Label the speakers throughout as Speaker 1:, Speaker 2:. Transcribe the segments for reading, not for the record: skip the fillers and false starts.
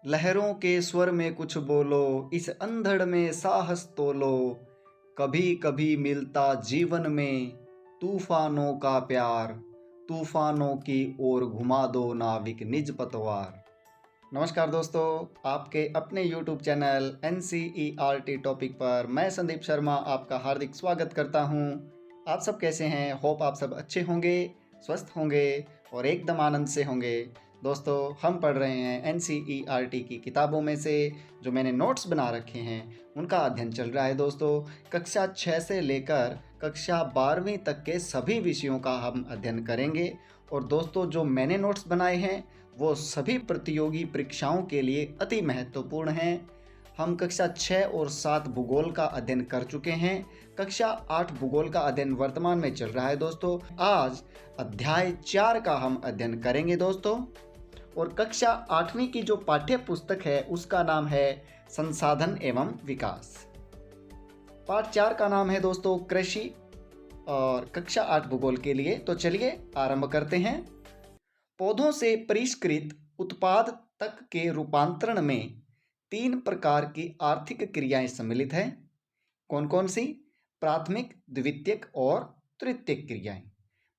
Speaker 1: लहरों के स्वर में कुछ बोलो, इस अंधड़ में साहस तोलो। कभी कभी मिलता जीवन में तूफानों का प्यार, तूफानों की ओर घुमा दो नाविक निज पतवार। नमस्कार दोस्तों, आपके अपने YouTube चैनल NCERT टॉपिक पर मैं संदीप शर्मा आपका हार्दिक स्वागत करता हूं। आप सब कैसे हैं? होप आप सब अच्छे होंगे, स्वस्थ होंगे और एकदम आनंद से होंगे। दोस्तों, हम पढ़ रहे हैं NCERT की किताबों में से जो मैंने नोट्स बना रखे हैं उनका अध्ययन चल रहा है। दोस्तों, कक्षा 6 से लेकर कक्षा 12वीं तक के सभी विषयों का हम अध्ययन करेंगे। और दोस्तों, जो मैंने नोट्स बनाए हैं वो सभी प्रतियोगी परीक्षाओं के लिए अति महत्वपूर्ण हैं। हम कक्षा 6 और 7 भूगोल का अध्ययन कर चुके हैं। कक्षा 8 भूगोल का अध्ययन वर्तमान में चल रहा है। दोस्तों, आज अध्याय 4 का हम अध्ययन करेंगे दोस्तों। और कक्षा 8वीं की जो पाठ्य पुस्तक है उसका नाम है संसाधन एवं विकास। पाठ 4 का नाम है दोस्तों कृषि और कक्षा 8 भूगोल के लिए। तो चलिए आरंभ करते हैं। पौधों से परिष्कृत उत्पाद तक के रूपांतरण में 3 प्रकार की आर्थिक क्रियाएं सम्मिलित हैं। कौन कौन सी? प्राथमिक, द्वितीयक और तृतीयक क्रियाएं।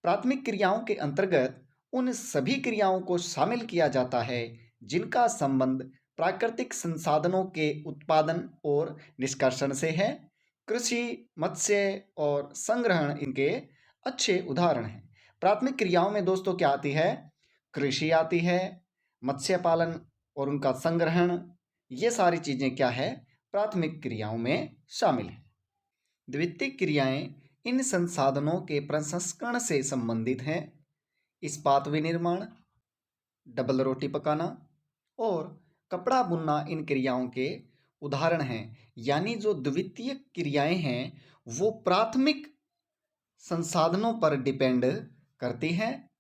Speaker 1: प्राथमिक क्रियाओं के अंतर्गत उन सभी क्रियाओं को शामिल किया जाता है जिनका संबंध प्राकृतिक संसाधनों के उत्पादन और निष्कर्षण से है। कृषि, मत्स्य और संग्रहण इनके अच्छे उदाहरण हैं। प्राथमिक क्रियाओं में दोस्तों क्या आती है? कृषि आती है, मत्स्य पालन और उनका संग्रहण, ये सारी चीजें क्या है? प्राथमिक क्रियाओं में शामिल है। द्वितीयक क्रियाएं इन संसाधनों के प्रसंस्करण से संबंधित हैं। इस्पात विनिर्माण, डबल रोटी पकाना और कपड़ा बुनना इन क्रियाओं के उदाहरण हैं। यानी जो द्वितीयक क्रियाएं हैं वो प्राथमिक संसाधनों पर डिपेंड करती हैं।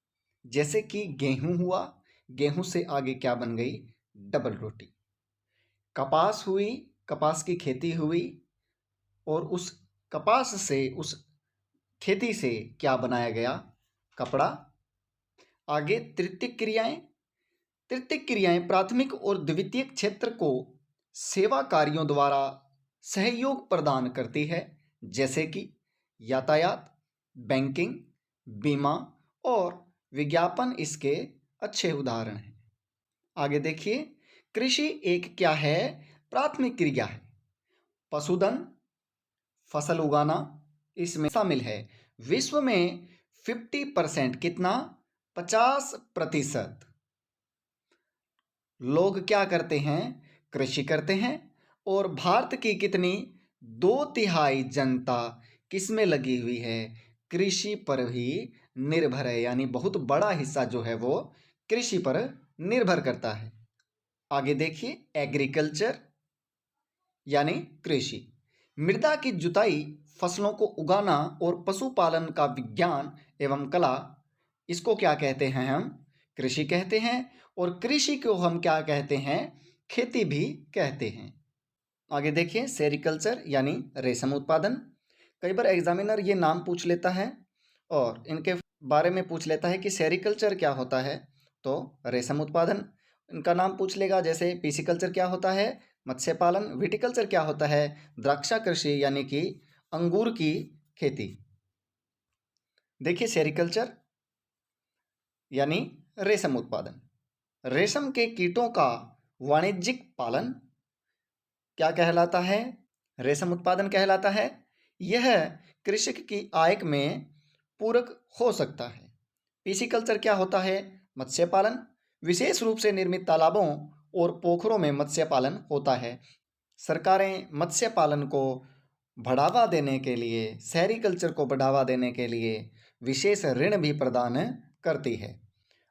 Speaker 1: जैसे कि गेहूं हुआ, गेहूं से आगे क्या बन गई? डबल रोटी। कपास हुई, कपास की खेती हुई और उस कपास से, उस खेती से क्या बनाया गया? कपड़ा। आगे तृतीयक क्रियाएं। तृतीयक क्रियाएं प्राथमिक और द्वितीयक क्षेत्र को सेवा कार्यों द्वारा सहयोग प्रदान करती है। जैसे कि यातायात, बैंकिंग, बीमा और विज्ञापन इसके अच्छे उदाहरण हैं। आगे देखिए, कृषि एक क्या है? प्राथमिक क्रिया है। पशुधन, फसल उगाना इसमें शामिल है। विश्व में 50% कितना? 50% लोग क्या करते हैं? कृषि करते हैं। और भारत की कितनी? 2/3 जनता किसमें लगी हुई है? कृषि पर ही निर्भर है। यानी बहुत बड़ा हिस्सा जो है वो कृषि पर निर्भर करता है। आगे देखिए, एग्रीकल्चर यानी कृषि। मृदा की जुताई, फसलों को उगाना और पशुपालन का विज्ञान एवं कला, इसको क्या कहते हैं? हम कृषि कहते हैं। और कृषि को हम क्या कहते हैं? खेती भी कहते हैं। आगे देखिए, सेरिकल्चर यानी रेशम उत्पादन। कई बार एग्जामिनर ये नाम पूछ लेता है और इनके बारे में पूछ लेता है कि सेरिकल्चर क्या होता है। तो रेशम उत्पादन इनका नाम पूछ लेगा। जैसे पिसिकल्चर क्या होता है? मत्स्य पालन। विटिकल्चर क्या होता है? द्राक्षा कृषि यानी कि अंगूर की खेती। देखिए, सेरिकल्चर यानी रेशम उत्पादन। रेशम के कीटों का वाणिज्यिक पालन क्या कहलाता है? रेशम उत्पादन कहलाता है। यह कृषक की आय में पूरक हो सकता है। पिसिकल्चर क्या होता है? मत्स्य पालन। विशेष रूप से निर्मित तालाबों और पोखरों में मत्स्य पालन होता है। सरकारें मत्स्य पालन को बढ़ावा देने के लिए, सेरिकल्चर को बढ़ावा देने के लिए विशेष ऋण भी प्रदान करती है।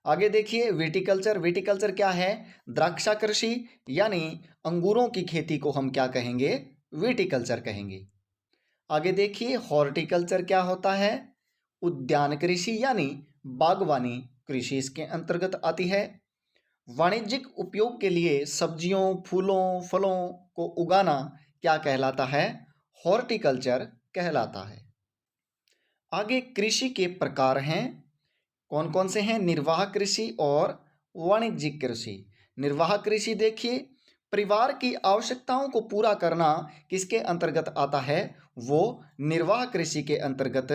Speaker 1: आगे देखिए, विटिकल्चर। विटिकल्चर क्या है? द्राक्षा कृषि यानी अंगूरों की खेती को हम क्या कहेंगे? विटिकल्चर कहेंगे। आगे देखिए, हॉर्टिकल्चर क्या होता है? उद्यान कृषि यानी बागवानी कृषि इसके अंतर्गत आती है। वाणिज्यिक उपयोग के लिए सब्जियों, फूलों, फलों को उगाना क्या कहलाता है? हॉर्टिकल्चर कहलाता है। आगे कृषि के प्रकार हैं। कौन कौन से हैं? निर्वाह कृषि और वाणिज्यिक कृषि। निर्वाह कृषि देखिए, परिवार की आवश्यकताओं को पूरा करना किसके अंतर्गत आता है? वो निर्वाह कृषि के अंतर्गत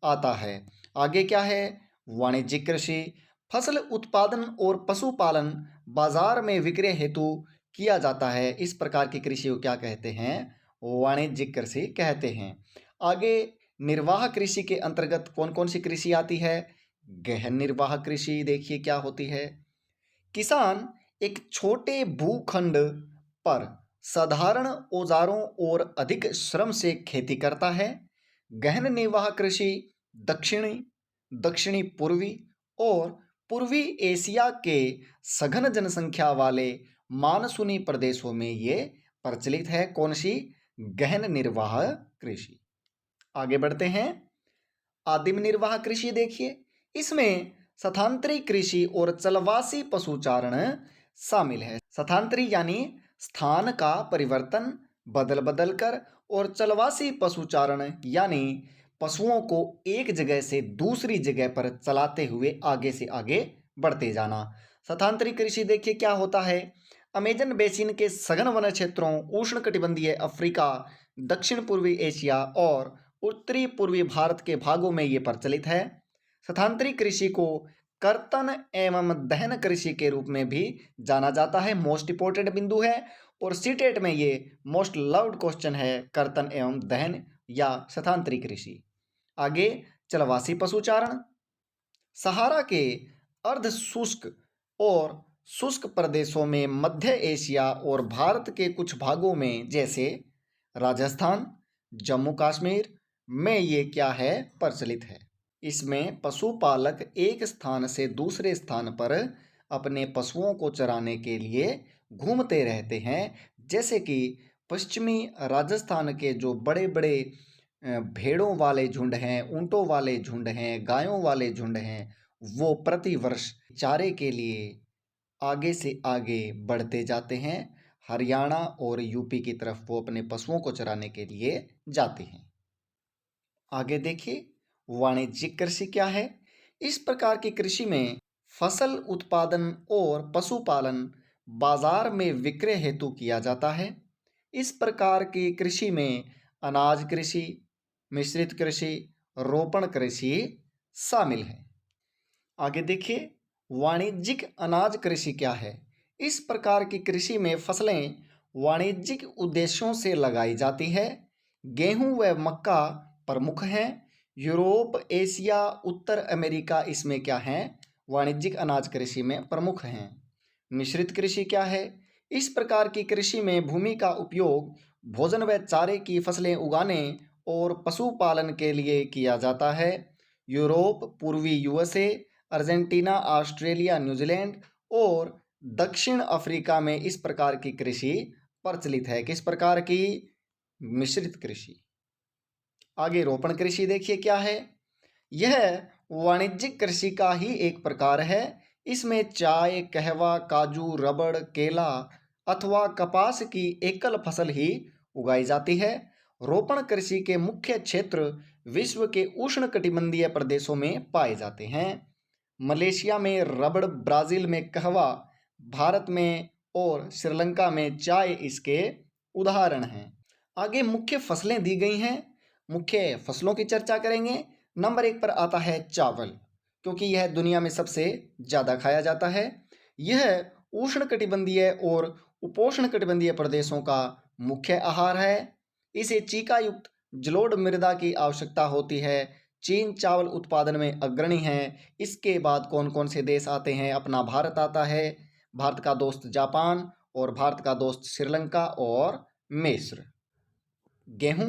Speaker 1: आता है। आगे क्या है? वाणिज्यिक कृषि, फसल उत्पादन और पशुपालन बाजार में विक्रय हेतु किया जाता है। इस प्रकार की कृषि को क्या कहते हैं? वाणिज्यिक कृषि कहते हैं। आगे निर्वाह कृषि के अंतर्गत कौन कौन सी कृषि आती है? गहन निर्वाह कृषि देखिए क्या होती है। किसान एक छोटे भूखंड पर साधारण औजारों और अधिक श्रम से खेती करता है। गहन निर्वाह कृषि दक्षिणी दक्षिणी पूर्वी और पूर्वी एशिया के सघन जनसंख्या वाले मानसूनी प्रदेशों में ये प्रचलित है। कौन सी? गहन निर्वाह कृषि। आगे बढ़ते हैं। आदिम निर्वाह कृषि देखिए, इसमें स्थानांतरी कृषि और चलवासी पशुचारण शामिल है। स्थानांतरी यानी स्थान का परिवर्तन बदल बदल कर, और चलवासी पशुचारण यानी पशुओं को एक जगह से दूसरी जगह पर चलाते हुए आगे से आगे बढ़ते जाना। स्थानांतरी कृषि देखिए क्या होता है। अमेजन बेसिन के सघन वन क्षेत्रों, उष्णकटिबंधीय अफ्रीका, दक्षिण पूर्वी एशिया और उत्तरी पूर्वी भारत के भागों में ये प्रचलित है। स्थानांतरी कृषि को कर्तन एवं दहन कृषि के रूप में भी जाना जाता है। मोस्ट इंपोर्टेंट बिंदु है और सीटेट में ये मोस्ट लव्ड क्वेश्चन है, कर्तन एवं दहन या स्थानांतरी कृषि। आगे चलवासी पशुचारण, सहारा के अर्ध शुष्क और शुष्क प्रदेशों में, मध्य एशिया और भारत के कुछ भागों में जैसे राजस्थान, जम्मू कश्मीर में ये क्या है? प्रचलित है। इसमें पशुपालक एक स्थान से दूसरे स्थान पर अपने पशुओं को चराने के लिए घूमते रहते हैं। जैसे कि पश्चिमी राजस्थान के जो बड़े बड़े भेड़ों वाले झुंड हैं, ऊंटों वाले झुंड हैं, गायों वाले झुंड हैं, वो प्रतिवर्ष चारे के लिए आगे से आगे बढ़ते जाते हैं। हरियाणा और यूपी की तरफ वो अपने पशुओं को चराने के लिए जाते हैं। आगे देखिए वाणिज्यिक कृषि क्या है। इस प्रकार की कृषि में फसल उत्पादन और पशुपालन बाजार में विक्रय हेतु किया जाता है। इस प्रकार की कृषि में अनाज कृषि, मिश्रित कृषि, रोपण कृषि शामिल है। आगे देखिए वाणिज्यिक अनाज कृषि क्या है। इस प्रकार की कृषि में फसलें वाणिज्यिक उद्देश्यों से लगाई जाती है। गेहूं व मक्का प्रमुख हैं। यूरोप, एशिया, उत्तर अमेरिका इसमें क्या हैं? वाणिज्यिक अनाज कृषि में प्रमुख हैं। मिश्रित कृषि क्या है? इस प्रकार की कृषि में भूमि का उपयोग भोजन व चारे की फसलें उगाने और पशुपालन के लिए किया जाता है। यूरोप, पूर्वी यूएसए, अर्जेंटीना, ऑस्ट्रेलिया, न्यूजीलैंड और दक्षिण अफ्रीका में इस प्रकार की कृषि प्रचलित है। किस प्रकार की? मिश्रित कृषि। आगे रोपण कृषि देखिए क्या है। यह वाणिज्यिक कृषि का ही एक प्रकार है। इसमें चाय, कहवा, काजू, रबड़, केला अथवा कपास की एकल फसल ही उगाई जाती है। रोपण कृषि के मुख्य क्षेत्र विश्व के उष्णकटिबंधीय प्रदेशों में पाए जाते हैं। मलेशिया में रबड़, ब्राज़ील में कहवा, भारत में और श्रीलंका में चाय इसके उदाहरण हैं। आगे मुख्य फसलें दी गई हैं। मुख्य फसलों की चर्चा करेंगे। नंबर 1 पर आता है चावल, क्योंकि यह दुनिया में सबसे ज़्यादा खाया जाता है। यह उष्णकटिबंधीय और उपोष्णकटिबंधीय प्रदेशों का मुख्य आहार है। इसे चीका युक्त जलोढ़ मृदा की आवश्यकता होती है। चीन चावल उत्पादन में अग्रणी है। इसके बाद कौन कौन से देश आते हैं? अपना भारत आता है, भारत का दोस्त जापान और भारत का दोस्त श्रीलंका और मिस्र। गेहूं,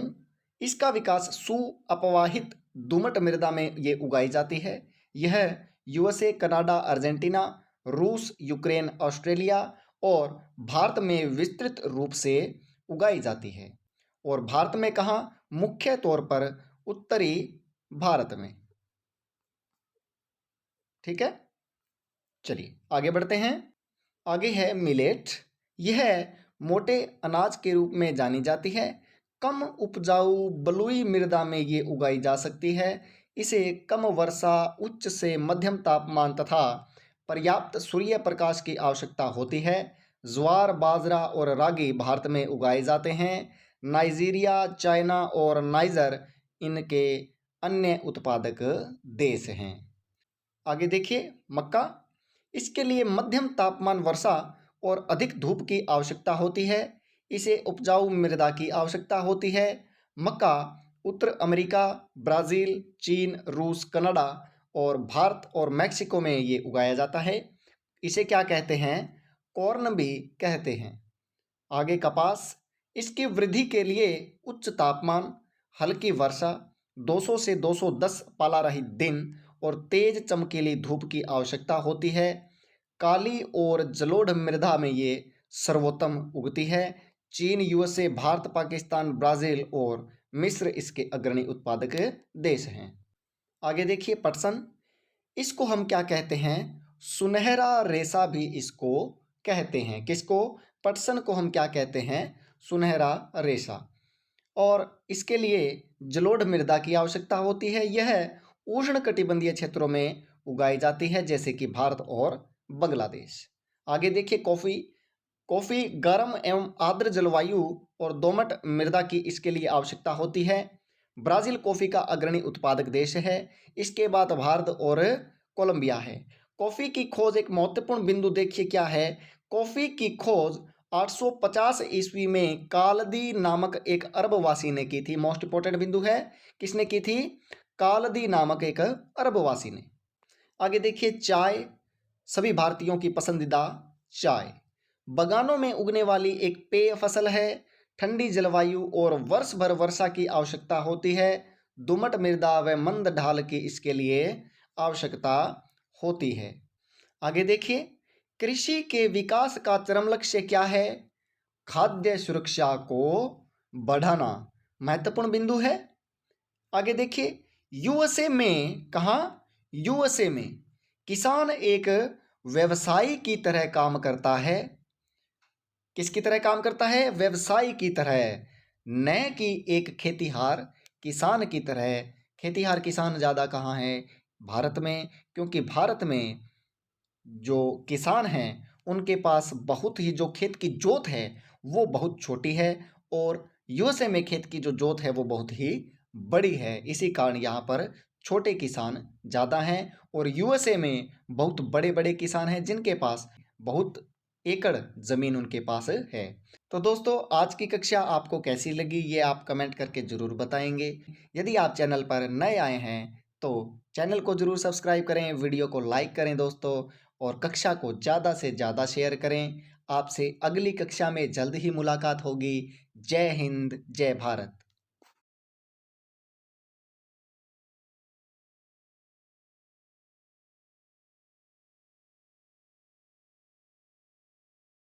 Speaker 1: इसका विकास सुअपवाहित दोमट मृदा में ये उगाई जाती है। यह यूएसए, कनाडा, अर्जेंटीना, रूस, यूक्रेन, ऑस्ट्रेलिया और भारत में विस्तृत रूप से उगाई जाती है। और भारत में कहाँ? मुख्य तौर पर उत्तरी भारत में। ठीक है, चलिए आगे बढ़ते हैं। आगे है मिलेट। यह मोटे अनाज के रूप में जानी जाती है। कम उपजाऊ बलुई मृदा में ये उगाई जा सकती है। इसे कम वर्षा, उच्च से मध्यम तापमान तथा पर्याप्त सूर्य प्रकाश की आवश्यकता होती है। ज्वार, बाजरा और रागी भारत में उगाए जाते हैं। नाइजीरिया, चाइना और नाइजर इनके अन्य उत्पादक देश हैं। आगे देखिए मक्का। इसके लिए मध्यम तापमान, वर्षा और अधिक धूप की आवश्यकता होती है। इसे उपजाऊ मृदा की आवश्यकता होती है। मक्का उत्तर अमेरिका, ब्राज़ील, चीन, रूस, कनाडा और भारत और मैक्सिको में ये उगाया जाता है। इसे क्या कहते हैं? कॉर्न भी कहते हैं। आगे कपास। इसकी वृद्धि के लिए उच्च तापमान, हल्की वर्षा, 200 से 210 पाला रहित दिन और तेज चमकीली धूप की आवश्यकता होती है। काली और जलोढ़ मृदा में ये सर्वोत्तम उगती है। चीन, यूएसए, भारत, पाकिस्तान, ब्राज़ील और मिस्र इसके अग्रणी उत्पादक देश हैं। आगे देखिए पटसन। इसको हम क्या कहते हैं? सुनहरा रेशा भी इसको कहते हैं। किसको? पटसन को हम क्या कहते हैं? सुनहरा रेशा। और इसके लिए जलोढ़ मृदा की आवश्यकता होती है। यह उष्णकटिबंधीय क्षेत्रों में उगाई जाती है, जैसे कि भारत और बांग्लादेश। आगे देखिए कॉफ़ी। कॉफ़ी गर्म एवं आर्द्र जलवायु और दोमट मृदा की इसके लिए आवश्यकता होती है। ब्राज़ील कॉफ़ी का अग्रणी उत्पादक देश है। इसके बाद भारत और कोलंबिया है। कॉफ़ी की खोज, एक महत्वपूर्ण बिंदु देखिए क्या है। कॉफ़ी की खोज 850 ईस्वी में कालदी नामक एक अरबवासी ने की थी। मोस्ट इंपॉर्टेंट बिंदु है, किसने की थी? कालदी नामक एक अरबवासी ने। आगे देखिए चाय। सभी भारतीयों की पसंदीदा चाय बगानों में उगने वाली एक पेय फसल है। ठंडी जलवायु और वर्ष भर वर्षा की आवश्यकता होती है। दोमट मृदा व मंद ढाल की इसके लिए आवश्यकता होती है। आगे देखिए कृषि के विकास का चरम लक्ष्य क्या है? खाद्य सुरक्षा को बढ़ाना महत्वपूर्ण बिंदु है। आगे देखिए यूएसए में, कहाँ? यूएसए में किसान एक व्यवसायी की तरह काम करता है। किसकी तरह काम करता है? व्यवसायी की तरह, न कि एक खेतीहार किसान की तरह। खेतीहार किसान ज़्यादा कहाँ है? भारत में, क्योंकि भारत में जो किसान हैं उनके पास बहुत ही, जो खेत की जोत है वो बहुत छोटी है, और यूएसए में खेत की जो जोत है वो बहुत ही बड़ी है। इसी कारण यहाँ पर छोटे किसान ज़्यादा हैं और यूएसए में बहुत बड़े बड़े किसान हैं जिनके पास बहुत एकड़ ज़मीन उनके पास है। तो दोस्तों आज की कक्षा आपको कैसी लगी ये आप कमेंट करके ज़रूर बताएंगे। यदि आप चैनल पर नए आए हैं तो चैनल को ज़रूर सब्सक्राइब करें, वीडियो को लाइक करें दोस्तों, और कक्षा को ज़्यादा से ज़्यादा शेयर करें। आपसे अगली कक्षा में जल्द ही मुलाकात होगी। जय हिंद, जय भारत।